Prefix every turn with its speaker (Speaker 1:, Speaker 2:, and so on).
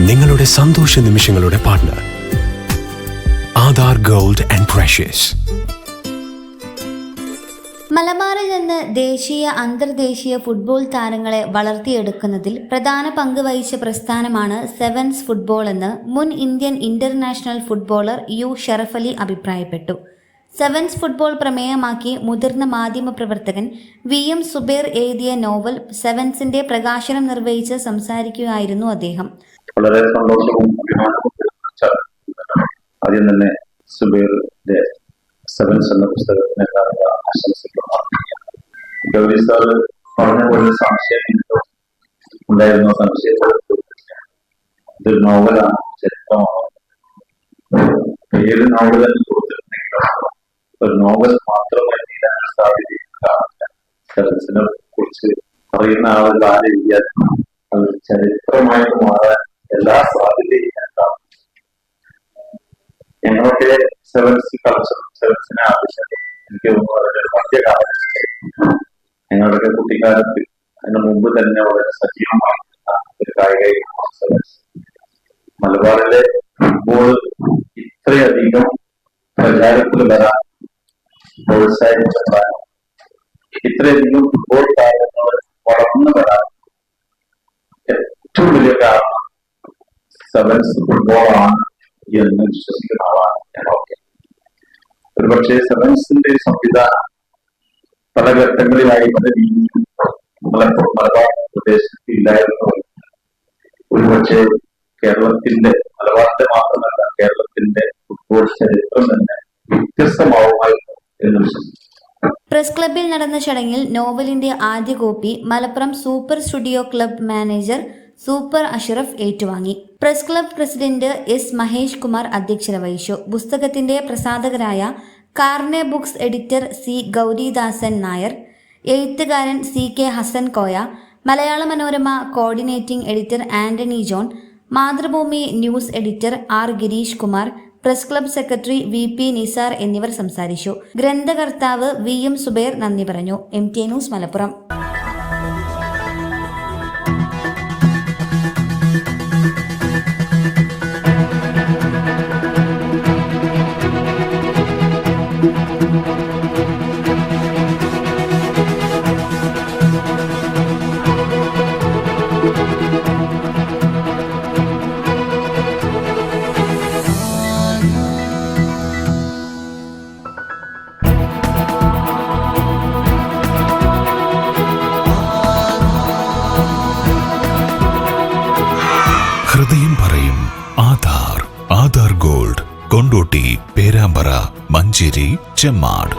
Speaker 1: നിങ്ങളുടെ സന്തോഷ നിമിഷങ്ങളുടെ partner Aadhaar gold and precious.
Speaker 2: മലബാറിൽ നിന്ന് ദേശീയ അന്തർദേശീയ ഫുട്ബോൾ താരങ്ങളെ വളർത്തിയെടുക്കുന്നതിൽ പ്രധാന പങ്ക് വഹിച്ച പ്രസ്ഥാനമാണ് സെവൻസ് ഫുട്ബോൾ എന്ന് മുൻ Indian international footballer U Sharaf Ali അഭിപ്രായപ്പെട്ടു. സെവൻസ് ഫുട്ബോൾ പ്രമേയമാക്കി മുതിർന്ന മാധ്യമപ്രവർത്തകൻ VM സുബൈർ എഴുതിയ നോവൽ സെവൻസിന്റെ പ്രകാശനം നിർവഹിച്ച് സംസാരിക്കുകയായിരുന്നു അദ്ദേഹം.
Speaker 3: വളരെ സന്തോഷവും അഭിമാനവും ആദ്യം തന്നെ സുബൈറിന്റെ സെവൻസ് എന്ന പുസ്തകത്തിന് ഗൗരി സാർ പറഞ്ഞ പോലെ സംശയം ഉണ്ടായിരുന്ന സംശയത്തോട് ഇതൊരു നോവലാണ്, ചരിത്രമാണ്. ഏത് നോവൽ തന്നെ കൊടുത്തിട്ടുണ്ടെങ്കിലും ഒരു നോവൽ മാത്രമായി തീരാൻ സാധ്യതയില്ല. സെവൻസിനെ കുറിച്ച് അറിയുന്ന ആളുകൾ ആരെഴുതിയാൽ അത് ചരിത്രമായിട്ട് മാറാൻ എല്ലാ സാധ്യതയും ഉണ്ടാവും. ഞങ്ങളൊക്കെ സെവൻസ് കളിച്ചു, സെവൻസിനെ ആവശ്യം എനിക്ക് വളരെ മധ്യകാലം ഞങ്ങളുടെയൊക്കെ കുട്ടിക്കാലത്ത് അതിന് മുമ്പ് തന്നെ വളരെ സജീവമായിരുന്ന ഒരു കായിക സെവൻസ്. മലബാറിലെ ഫുട്ബോൾ ഇത്രയധികം പ്രചാരത്തിൽ വരാൻ പ്രോത്സാഹിപ്പിച്ച ഇത്രയധികം ഫുട്ബോൾ താരങ്ങൾ വളർന്നു വരാൻ ഏറ്റവും വലിയ കാരണം സെവൻസ് ഫുട്ബോളാണ് എന്ന് വിശ്വസിക്കുന്ന ആളാണ് ഞങ്ങളൊക്കെ. ഒരുപക്ഷെ സെവൻസിന്റെ സംവിധാനം പല ഘട്ടങ്ങളിലായി പല രീതിയിൽ മലബാർ പ്രദേശത്ത് ഇല്ലായിരുന്നു. ഒരുപക്ഷെ കേരളത്തിന്റെ, മലബാറിന്റെ മാത്രമല്ല കേരളത്തിന്റെ ഫുട്ബോൾ ചരിത്രം തന്നെ വ്യത്യസ്തമാവുമായിരുന്നു എന്ന് വിശ്വസിക്കുന്നു.
Speaker 2: പ്രസ് ക്ലബ്ബിൽ നടന്ന ചടങ്ങിൽ നോവലിന്റെ ആദ്യ copy Malappuram super studio club manager super Ashraf ഏറ്റുവാങ്ങി. Press club president S Mahesh Kumar അധ്യക്ഷത വഹിച്ചു. പുസ്തകത്തിന്റെ പ്രസാധകരായ കാർണെ books editor C Gauridasan Nair, എഴുത്തുകാരൻ CK Hasan Koya, Malayala Manorama coordinating editor Antony John, Mathrubhumi news editor R Girish Kumar, press club secretary VP Nisar എന്നിവർ സംസാരിച്ചു. ഗ്രന്ഥകർത്താവ് VM സുബൈർ നന്ദി പറഞ്ഞു. MT news Malappuram.
Speaker 1: ഹൃദയം പറയും ആധാർ ഗോൾഡ്. കൊണ്ടോട്ടി, പേരാമ്പ്ര, മഞ്ചേരി, ചെമ്മാട്.